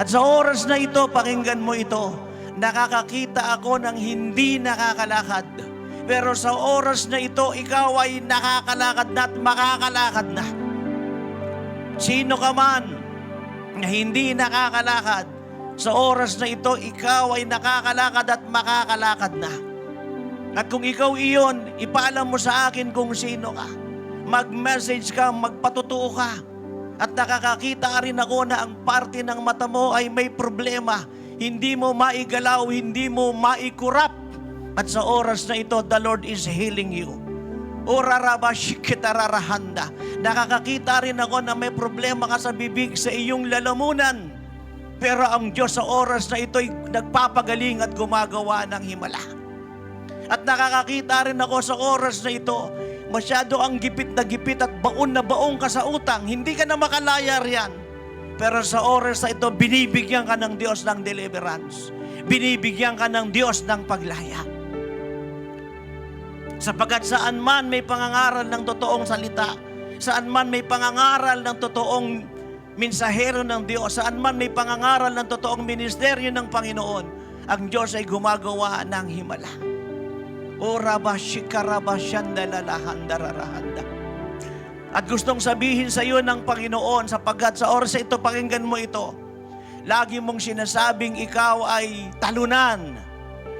At sa oras na ito, pakinggan mo ito, nakakakita ako ng hindi nakakalakad. Pero sa oras na ito, ikaw ay nakakalakad na at makakalakad na. Sino ka man na hindi nakakalakad, sa oras na ito, ikaw ay nakakalakad at makakalakad na. At kung ikaw iyon, ipaalam mo sa akin kung sino ka. Mag-message ka, magpatutuo ka. At nakakakita rin ako na ang parte ng mata mo ay may problema. Hindi mo maigalaw, hindi mo maikurap. At sa oras na ito, the Lord is healing you. Orarabashikitararahanda. Nakakakita rin ako na may problema ka sa bibig, sa iyong lalamunan. Pero ang Diyos sa oras na ito ay nagpapagaling at gumagawa ng himala. At nakakakita rin ako sa oras na ito, masyado ang gipit na gipit at baon na baong ka sa utang. Hindi ka na makalaya riyan. Pero sa oras na ito, binibigyan ka ng Diyos ng deliverance. Binibigyan ka ng Diyos ng paglaya. Sapagkat saan man may pangangaral ng totoong salita, saan man may pangangaral ng totoong mensahero ng Diyos, saan man may pangangaral ng totoong ministeryo ng Panginoon, ang Diyos ay gumagawa ng himala. At gustong sabihin sa iyo ng Panginoon, sapagkat sa oras ito, pakinggan mo ito, lagi mong sinasabing ikaw ay talunan,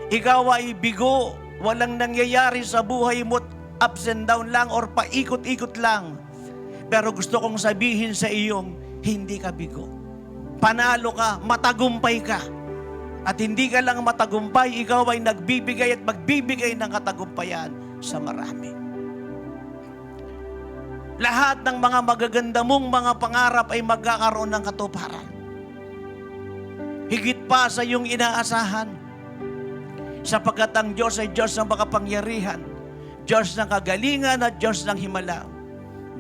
ikaw ay bigo, walang nangyayari sa buhay mo, ups and down lang or paikot-ikot lang. Pero gusto kong sabihin sa iyong, hindi ka bigo. Panalo ka, matagumpay ka. At hindi ka lang matagumpay, ikaw ay nagbibigay at magbibigay ng katagumpayan sa marami. Lahat ng mga magaganda mong mga pangarap ay magkakaroon ng katuparan. Higit pa sa iyong inaasahan. Sapagkat ang Diyos ay Diyos ng makapangyarihan, Diyos ng kagalingan at Diyos ng himala,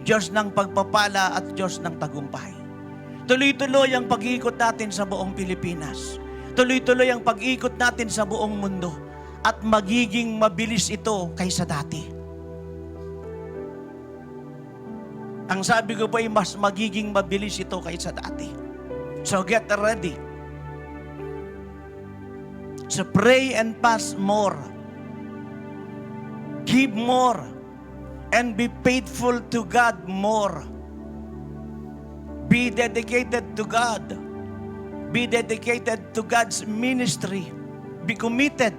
Diyos ng pagpapala at Diyos ng tagumpay. Tuloy-tuloy ang pag-iikot natin sa buong Pilipinas. Tuloy-tuloy ang pag-ikot natin sa buong mundo at magiging mabilis ito kaysa dati. Ang sabi ko po ay mas magiging mabilis ito kaysa dati. So get ready. So pray and fast more. Give more. And be faithful to God more. Be dedicated to God. Be dedicated to God's ministry. Be committed.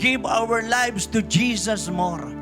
Give our lives to Jesus more.